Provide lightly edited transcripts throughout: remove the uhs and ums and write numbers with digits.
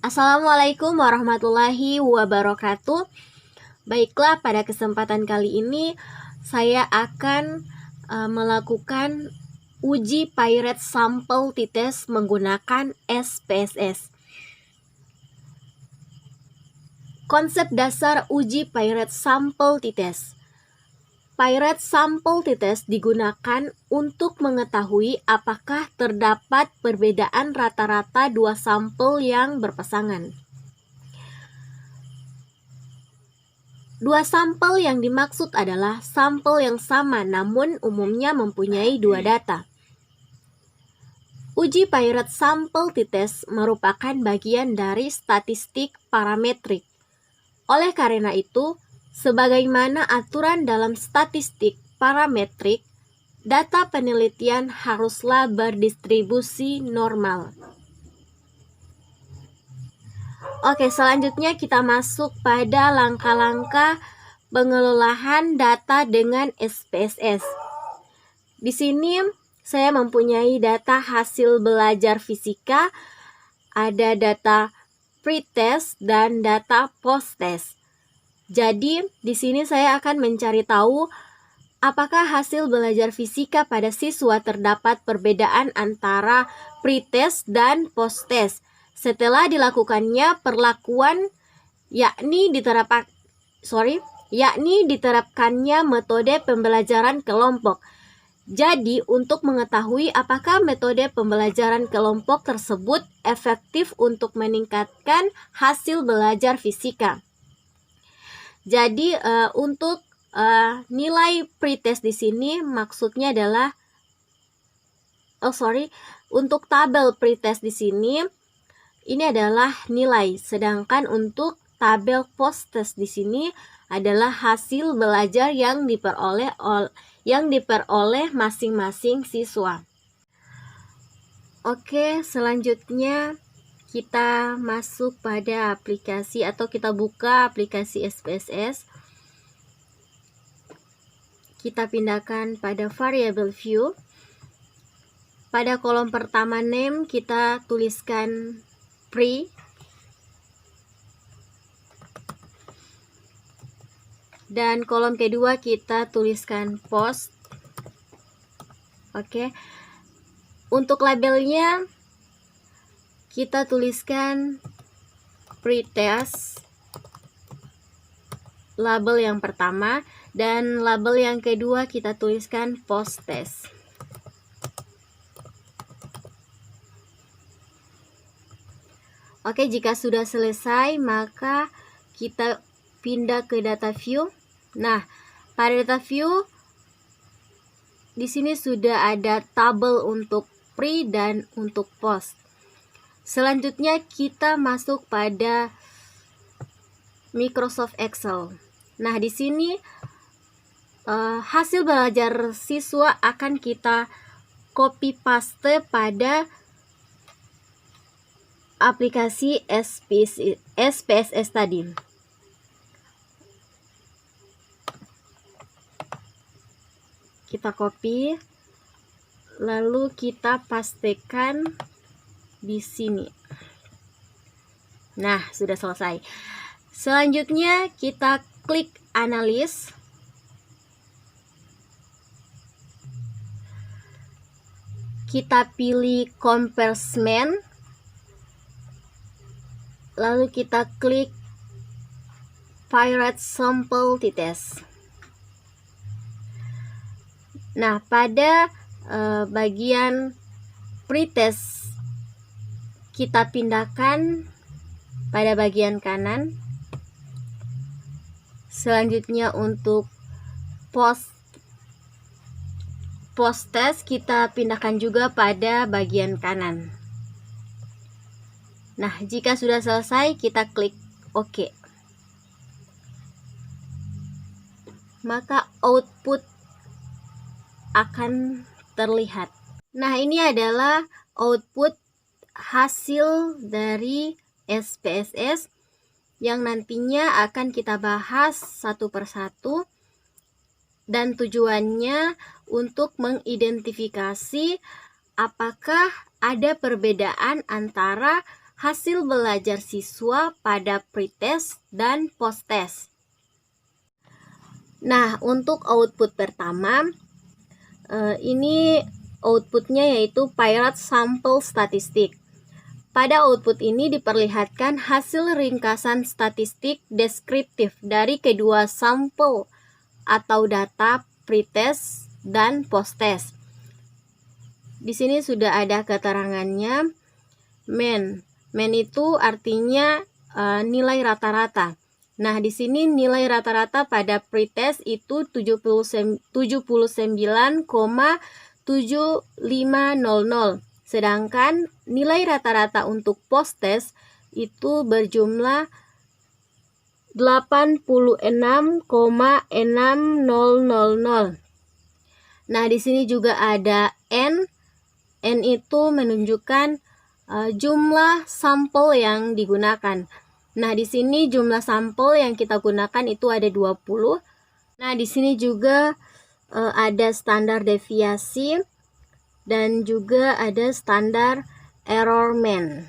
Assalamualaikum warahmatullahi wabarakatuh. Baiklah, pada kesempatan kali ini saya akan melakukan uji Pirate Sample T-Test menggunakan SPSS. Konsep dasar uji Pirate Sample T-Test. Pirate Sample T-Test digunakan untuk mengetahui apakah terdapat perbedaan rata-rata dua sampel yang berpasangan. Dua sampel yang dimaksud adalah sampel yang sama namun umumnya mempunyai dua data. Uji Pirate Sample T-Test merupakan bagian dari statistik parametrik. Oleh karena itu, sebagaimana aturan dalam statistik parametrik, data penelitian haruslah berdistribusi normal. Oke, selanjutnya kita masuk pada langkah-langkah pengelolaan data dengan SPSS. Di sini saya mempunyai data hasil belajar fisika, ada data pre-test dan data post-test. Jadi, di sini saya akan mencari tahu apakah hasil belajar fisika pada siswa terdapat perbedaan antara pre-test dan post-test setelah dilakukannya perlakuan yakni diterapkannya metode pembelajaran kelompok. Jadi, untuk mengetahui apakah metode pembelajaran kelompok tersebut efektif untuk meningkatkan hasil belajar fisika. Jadi, untuk nilai pretest di sini maksudnya adalah untuk tabel pretest di sini ini adalah nilai, sedangkan untuk tabel post-test di sini adalah hasil belajar yang diperoleh masing-masing siswa. Oke, selanjutnya kita masuk pada aplikasi atau kita buka aplikasi SPSS. Kita pindahkan pada variable view. Pada kolom pertama name kita tuliskan pre. Dan kolom kedua kita tuliskan post. Oke. Untuk labelnya kita tuliskan pre-test label yang pertama, dan label yang kedua kita tuliskan post-test. Oke, jika sudah selesai maka kita pindah ke data view. Nah, pada data view di sini sudah ada tabel untuk pre dan untuk post. Selanjutnya kita masuk pada Microsoft Excel. Nah, di sini hasil belajar siswa akan kita copy paste pada aplikasi SPSS tadi. Kita copy, lalu kita pastekan di sini. Nah, sudah selesai. Selanjutnya kita klik analis. Kita pilih comparison. Lalu kita klik Pirate Sample T-Test. Nah, pada bagian pretest kita pindahkan pada bagian kanan. Selanjutnya untuk post-test kita pindahkan juga pada bagian kanan. Nah, jika sudah selesai kita klik OK. Maka output akan terlihat. Nah, ini adalah output hasil dari SPSS yang nantinya akan kita bahas satu persatu, dan tujuannya untuk mengidentifikasi apakah ada perbedaan antara hasil belajar siswa pada pretest dan posttest. Nah, untuk output pertama, ini outputnya yaitu Pirate Sample Statistik. Pada output ini diperlihatkan hasil ringkasan statistik deskriptif dari kedua sampel atau data pretest dan posttest. Di sini sudah ada keterangannya. Mean itu artinya nilai rata-rata. Nah, di sini nilai rata-rata pada pretest itu 79,7500. Sedangkan nilai rata-rata untuk posttest itu berjumlah 86,6000. Nah, di sini juga ada N. N itu menunjukkan jumlah sampel yang digunakan. Nah, di sini jumlah sampel yang kita gunakan itu ada 20. Nah, di sini juga ada standar deviasi dan juga ada standar error mean.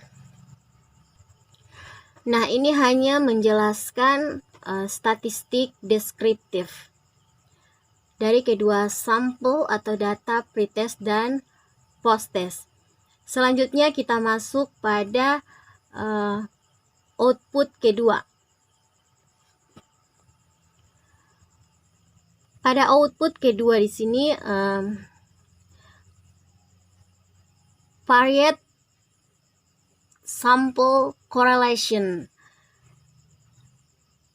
Nah, ini hanya menjelaskan statistik deskriptif dari kedua sampel atau data pretest dan posttest. Selanjutnya kita masuk pada output kedua. Pada output kedua di sini variate sample correlation.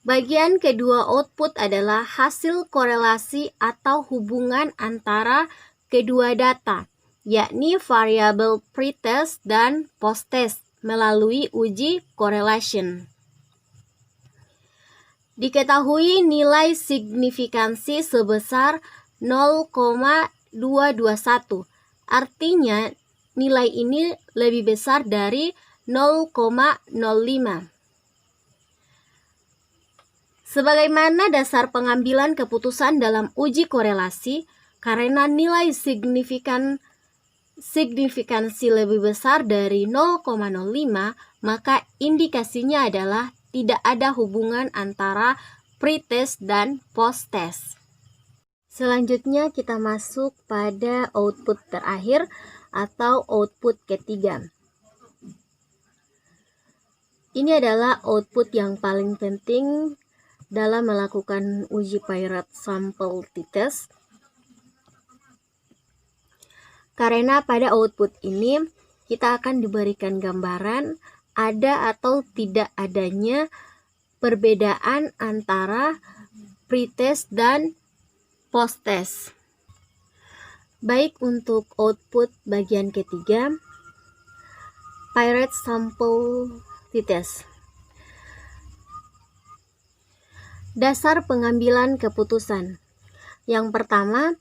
Bagian kedua output adalah hasil korelasi atau hubungan antara kedua data, yakni variabel pretest dan posttest melalui uji correlation. Diketahui nilai signifikansi sebesar 0,221. Artinya nilai ini lebih besar dari 0,05. Sebagaimana dasar pengambilan keputusan dalam uji korelasi, karena nilai signifikansi lebih besar dari 0,05, maka indikasinya adalah tidak ada hubungan antara pretest dan posttest. Selanjutnya kita masuk pada output terakhir atau output ketiga. Ini adalah output yang paling penting dalam melakukan uji Pirate Sample T-Test. Karena pada output ini kita akan diberikan gambaran ada atau tidak adanya perbedaan antara pretest dan posttest. Baik untuk output bagian ketiga, Pirate Sample T-Test. Dasar pengambilan keputusan. Yang pertama,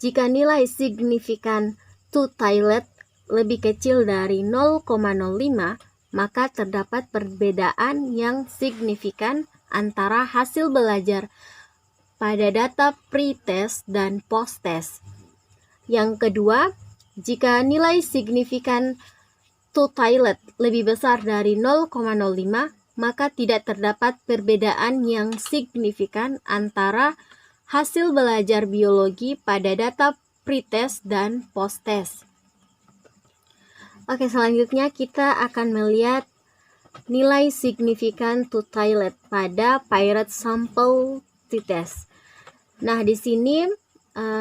jika nilai signifikan two-tilet lebih kecil dari 0,05, maka terdapat perbedaan yang signifikan antara hasil belajar pada data pretest dan posttest. Yang kedua, jika nilai signifikan two-tilet lebih besar dari 0,05, maka tidak terdapat perbedaan yang signifikan antara hasil belajar biologi pada data pretest dan posttest. Oke, selanjutnya kita akan melihat nilai signifikan two-tilet pada Pirate Sample T-Test. Nah, di sini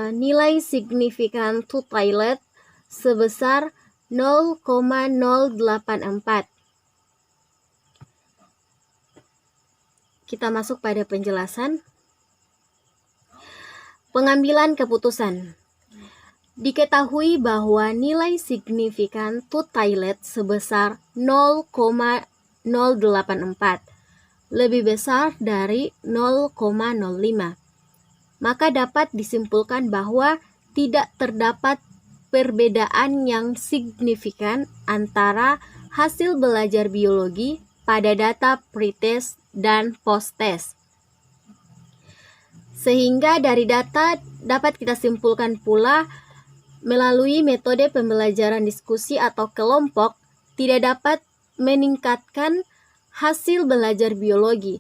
nilai signifikan two-tilet sebesar 0,084. Kita masuk pada penjelasan. Pengambilan keputusan. Diketahui bahwa nilai signifikan two-tilet sebesar 0,084 lebih besar dari 0,05. Maka dapat disimpulkan bahwa tidak terdapat perbedaan yang signifikan antara hasil belajar biologi pada data pretest dan posttest. Sehingga dari data dapat kita simpulkan pula melalui metode pembelajaran diskusi atau kelompok tidak dapat meningkatkan hasil belajar biologi.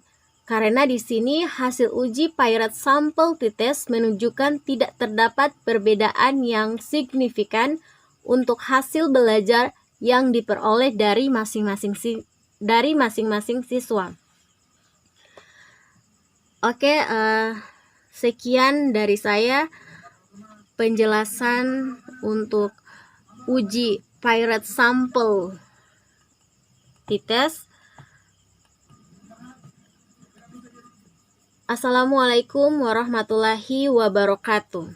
Karena di sini hasil uji Pirate Sample T-Test menunjukkan tidak terdapat perbedaan yang signifikan untuk hasil belajar yang diperoleh dari masing-masing siswa. Oke, sekian dari saya penjelasan untuk uji Pirate Sample T-Test. Assalamualaikum warahmatullahi wabarakatuh.